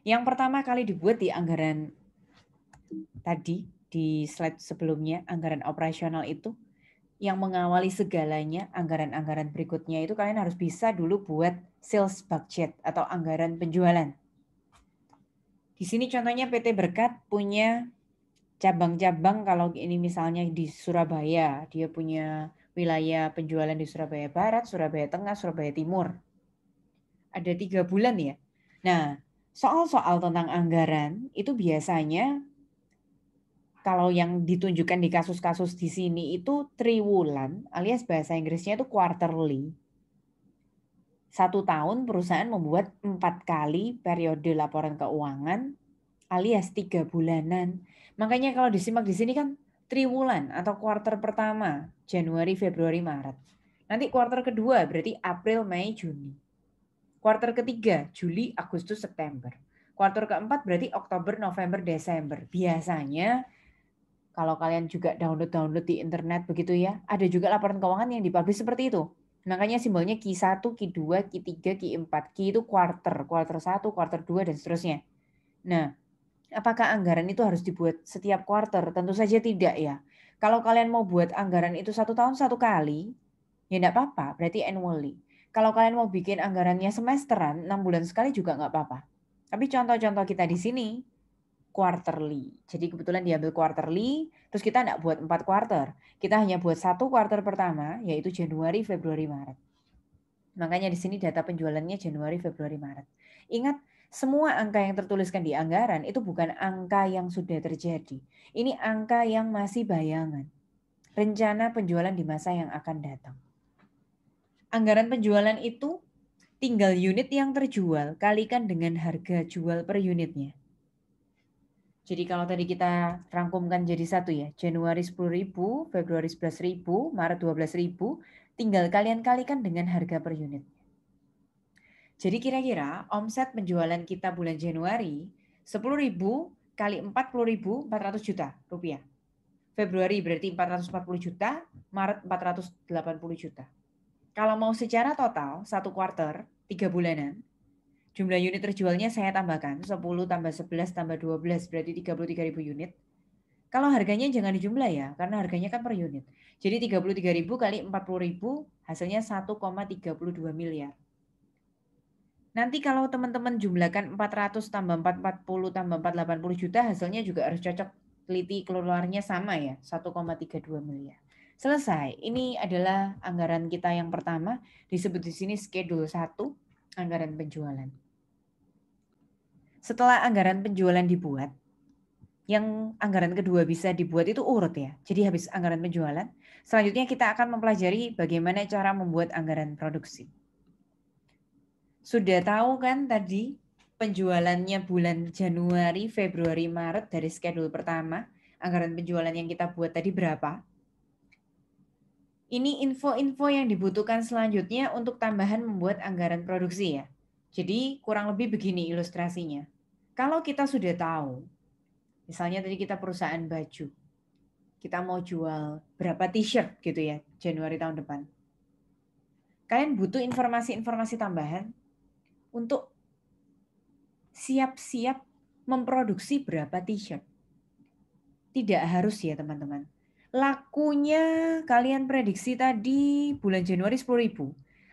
Yang pertama kali dibuat di anggaran tadi, di slide sebelumnya, anggaran operasional itu, yang mengawali segalanya, anggaran-anggaran berikutnya itu kalian harus bisa dulu buat sales budget atau anggaran penjualan. Di sini contohnya PT Berkat punya cabang-cabang, kalau ini misalnya di Surabaya, dia punya wilayah penjualan di Surabaya Barat, Surabaya Tengah, Surabaya Timur. Ada 3 bulan ya. Nah, soal-soal tentang anggaran itu biasanya kalau yang ditunjukkan di kasus-kasus di sini itu triwulan, alias bahasa Inggrisnya itu quarterly. 1 tahun perusahaan membuat 4 kali periode laporan keuangan alias 3 bulanan. Makanya kalau disimak di sini kan triwulan atau kuarter pertama, Januari, Februari, Maret. Nanti kuarter kedua berarti April, Mei, Juni. Kuarter ketiga, Juli, Agustus, September. Kuarter keempat berarti Oktober, November, Desember. Biasanya kalau kalian juga download di internet begitu ya, ada juga laporan keuangan yang dipublish seperti itu. Makanya simbolnya Q1, Q2, Q3, Q4. Q itu quarter, quarter 1, quarter 2, dan seterusnya. Nah, apakah anggaran itu harus dibuat setiap quarter? Tentu saja tidak ya. Kalau kalian mau buat anggaran itu 1 tahun 1 kali, ya enggak apa-apa, berarti annually. Kalau kalian mau bikin anggarannya semesteran, 6 bulan sekali juga enggak apa-apa. Tapi contoh-contoh kita di sini, quarterly. Jadi kebetulan diambil quarterly, terus kita enggak buat 4 quarter. Kita hanya buat 1 quarter pertama, yaitu Januari, Februari, Maret. Makanya di sini data penjualannya Januari, Februari, Maret. Ingat, semua angka yang tertuliskan di anggaran itu bukan angka yang sudah terjadi. Ini angka yang masih bayangan. Rencana penjualan di masa yang akan datang. Anggaran penjualan itu tinggal unit yang terjual kalikan dengan harga jual per unitnya. Jadi kalau tadi kita rangkumkan jadi satu ya, Januari 10.000, Februari 11.000, Maret 12.000, tinggal kalian kalikan dengan harga per unit. Jadi kira-kira omset penjualan kita bulan Januari 10.000 kali 40.000, 400 juta rupiah. Februari berarti 440 juta, Maret 480 juta. Kalau mau secara total, 1 quarter, 3 bulanan, jumlah unit terjualnya saya tambahkan, 10 tambah 11 tambah 12 berarti 33.000 unit. Kalau harganya jangan dijumlah ya, karena harganya kan per unit. Jadi 33.000 kali 40.000 hasilnya 1,32 miliar. Nanti kalau teman-teman jumlahkan 400 tambah 440 tambah 480 juta hasilnya juga harus cocok, teliti keluarnya sama ya, 1,32 miliar. Selesai. Ini adalah anggaran kita yang pertama, disebut di sini schedule 1, anggaran penjualan. Setelah anggaran penjualan dibuat, yang anggaran kedua bisa dibuat itu urut ya. Jadi habis anggaran penjualan, selanjutnya kita akan mempelajari bagaimana cara membuat anggaran produksi. Sudah tahu kan tadi penjualannya bulan Januari, Februari, Maret dari schedule pertama, anggaran penjualan yang kita buat tadi berapa? Ini info-info yang dibutuhkan selanjutnya untuk tambahan membuat anggaran produksi ya. Jadi kurang lebih begini ilustrasinya. Kalau kita sudah tahu, misalnya tadi kita perusahaan baju, kita mau jual berapa t-shirt gitu ya Januari tahun depan. Kalian butuh informasi-informasi tambahan untuk siap-siap memproduksi berapa t-shirt. Tidak harus ya teman-teman. Lakunya kalian prediksi tadi bulan Januari 10.000.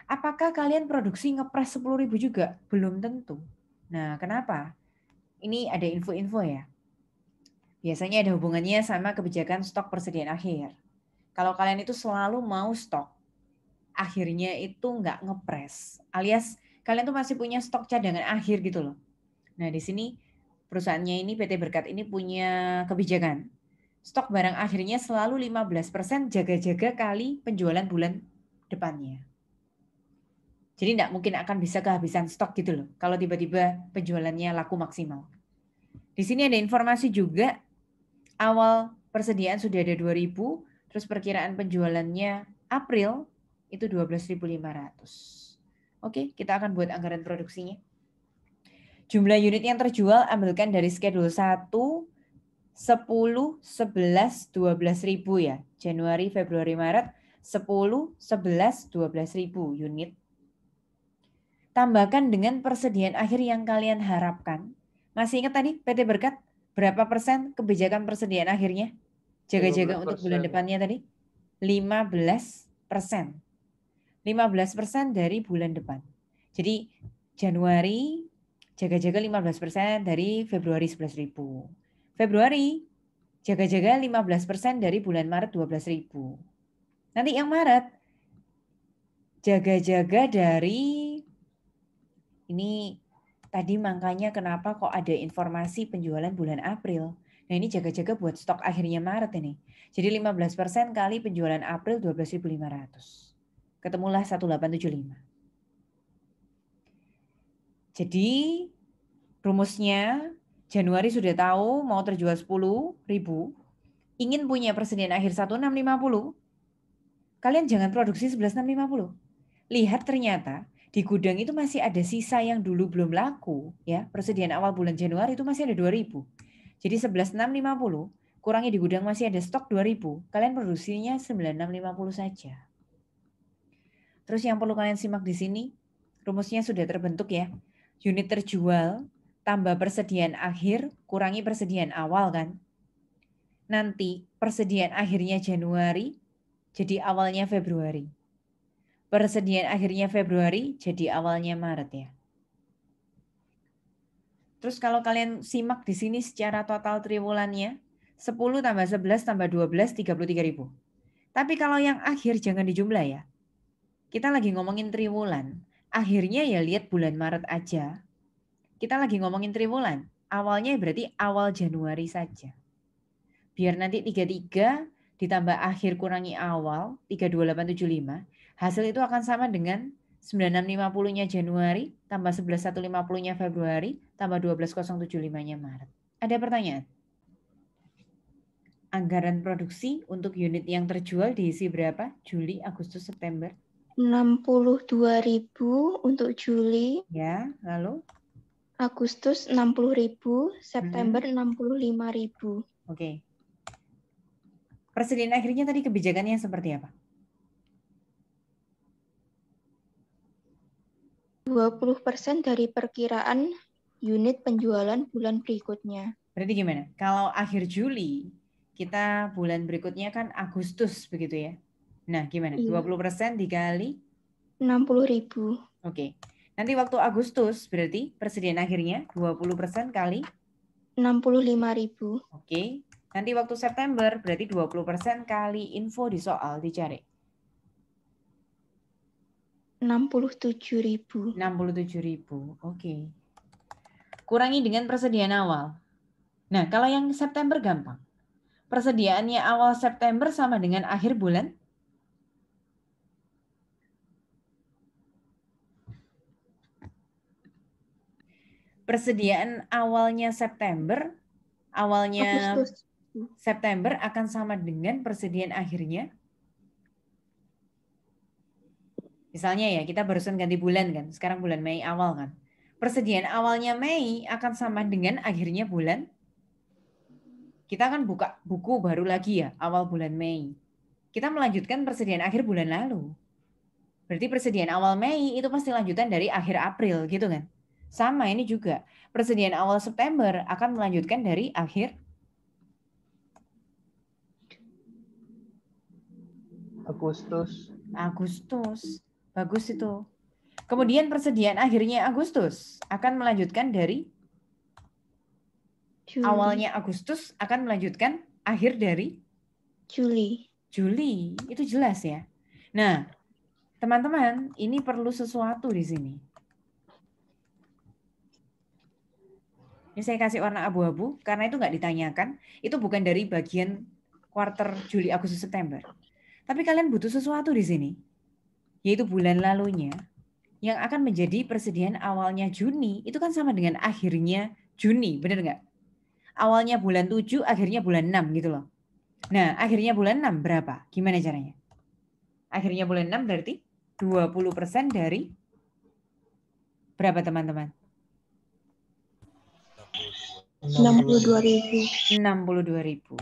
Apakah kalian produksi ngepres 10.000 juga? Belum tentu. Nah, kenapa? Ini ada info-info ya. Biasanya ada hubungannya sama kebijakan stok persediaan akhir. Kalau kalian itu selalu mau stok, akhirnya itu nggak ngepres. Alias kalian tuh masih punya stok cadangan akhir gitu loh. Nah, di sini perusahaannya ini PT Berkat ini punya kebijakan. Stok barang akhirnya selalu 15% jaga-jaga kali penjualan bulan depannya. Jadi tidak mungkin akan bisa kehabisan stok gitu loh. Kalau tiba-tiba penjualannya laku maksimal. Di sini ada informasi juga awal persediaan sudah ada 2.000, terus perkiraan penjualannya April itu 12.500. Oke, kita akan buat anggaran produksinya. Jumlah unit yang terjual ambilkan dari schedule 1, 10, 11, 12.000 ya. Januari, Februari, Maret, 10, 11, 12.000 unit. Tambahkan dengan persediaan akhir yang kalian harapkan Masih ingat tadi PT Berkat berapa persen kebijakan persediaan akhirnya? Jaga-jaga untuk bulan 15%. depannya tadi? 15%. 15% dari bulan depan. Jadi Januari jaga-jaga 15% dari Februari 11.000. Februari jaga-jaga 15% dari bulan Maret 12.000. Nanti yang Maret jaga-jaga dari ini tadi, makanya kenapa kok ada informasi penjualan bulan April. Nah ini jaga-jaga buat stok akhirnya Maret ini. Jadi 15% kali penjualan April 12.500. Ketemulah 1875. Jadi rumusnya Januari sudah tahu mau terjual 10.000. Ingin punya persediaan akhir 1650. Kalian jangan produksi 11.650. Lihat ternyata di gudang itu masih ada sisa yang dulu belum laku, ya. Persediaan awal bulan Januari itu masih ada 2.000. Jadi 11.650 kurangi di gudang masih ada stok 2.000. Kalian produksinya 9.650 saja. Terus yang perlu kalian simak di sini, rumusnya sudah terbentuk ya. Unit terjual tambah persediaan akhir kurangi persediaan awal kan. Nanti persediaan akhirnya Januari jadi awalnya Februari. Persediaan akhirnya Februari jadi awalnya Maret ya. Terus kalau kalian simak di sini secara total triwulannya, 10 tambah 11 tambah 12, 33.000. Tapi kalau yang akhir jangan dijumlah ya. Kita lagi ngomongin triwulan. Akhirnya ya lihat bulan Maret aja. Kita lagi ngomongin triwulan. Awalnya berarti awal Januari saja. Biar nanti 33 ditambah akhir kurangi awal, 32875. Hasil itu akan sama dengan 9650-nya Januari, tambah 11150-nya Februari, tambah 12075-nya Maret. Ada pertanyaan? Anggaran produksi untuk unit yang terjual diisi berapa? Juli, Agustus, September? 62.000 untuk Juli. Ya, lalu? Agustus 60.000, September 65.000. Oke. Persediaan akhirnya tadi kebijakannya seperti apa? 20% dari perkiraan unit penjualan bulan berikutnya. Berarti gimana? Kalau akhir Juli, kita bulan berikutnya kan Agustus begitu ya. Nah, gimana? Iya. 20% dikali 60.000. Oke. Nanti waktu Agustus berarti persediaan akhirnya 20% kali 65.000. Oke. Nanti waktu September berarti 20% kali info di soal dicari. 67.000. 67.000. Oke. Kurangi dengan persediaan awal. Nah, kalau yang September gampang. Persediaannya awal September sama dengan akhir bulan persediaan awalnya September, awalnya Agustus. September akan sama dengan persediaan akhirnya. Misalnya ya, kita barusan ganti bulan kan, sekarang bulan Mei awal kan. Persediaan awalnya Mei akan sama dengan akhirnya bulan. Kita akan buka buku baru lagi ya, awal bulan Mei. Kita melanjutkan persediaan akhir bulan lalu. Berarti persediaan awal Mei itu pasti lanjutan dari akhir April gitu kan. Sama ini juga, persediaan awal September akan melanjutkan dari akhir Agustus. Bagus itu. Kemudian persediaan akhirnya Agustus akan melanjutkan dari Juli. awalnya Agustus akan melanjutkan akhir dari Juli. Juli. Itu jelas ya. Nah, teman-teman, ini perlu sesuatu di sini. Ini saya kasih warna abu-abu karena itu nggak ditanyakan. Itu bukan dari bagian kuarter Juli, Agustus, September. Tapi kalian butuh sesuatu di sini. Yaitu bulan lalunya yang akan menjadi persediaan awalnya Juni. Itu kan sama dengan akhirnya Juni, benar nggak? Awalnya bulan 7, akhirnya bulan 6 gitu loh. Nah, akhirnya bulan 6 berapa? Gimana caranya? Akhirnya bulan 6 berarti 20% dari berapa teman-teman? 62.000. 62.000.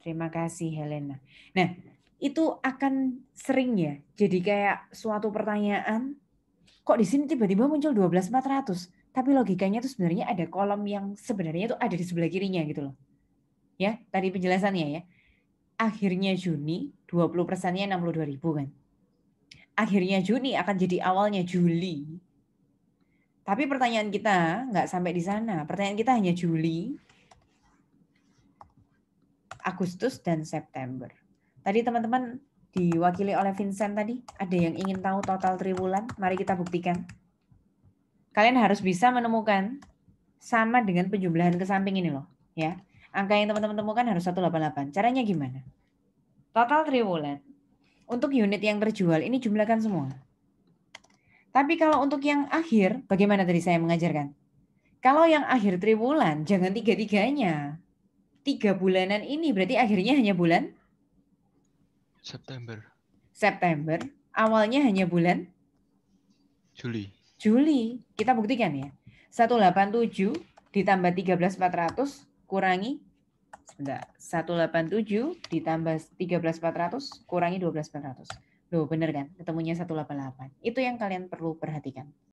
Terima kasih Helena. Nah, itu akan sering ya jadi kayak suatu pertanyaan, kok di sini tiba-tiba muncul 12.400, Tapi logikanya itu sebenarnya ada kolom yang sebenarnya itu ada di sebelah kirinya gitu loh. Ya, tadi penjelasannya ya. Akhirnya Juni 20%-nya 62.000 kan. Akhirnya Juni akan jadi awalnya Juli. Tapi pertanyaan kita nggak sampai di sana. Pertanyaan kita hanya Juli, Agustus, dan September. Tadi teman-teman diwakili oleh Vincent tadi. Ada yang ingin tahu total triwulan? Mari kita buktikan. Kalian harus bisa menemukan sama dengan penjumlahan ke samping ini loh. Ya, angka yang teman-teman temukan harus 188. Caranya gimana? Total triwulan. Untuk unit yang terjual ini jumlahkan semua. Tapi kalau untuk yang akhir, bagaimana tadi saya mengajarkan? Kalau yang akhir triwulan, jangan tiga-tiganya. 3 bulanan ini berarti akhirnya hanya bulan September. September, awalnya hanya bulan Juli. Juli. Kita buktikan ya. 187 ditambah 13.400 kurangi sebentar. 187 ditambah 13.400 kurangi 12.400. Loh, bener kan? Ketemunya 188. Itu yang kalian perlu perhatikan.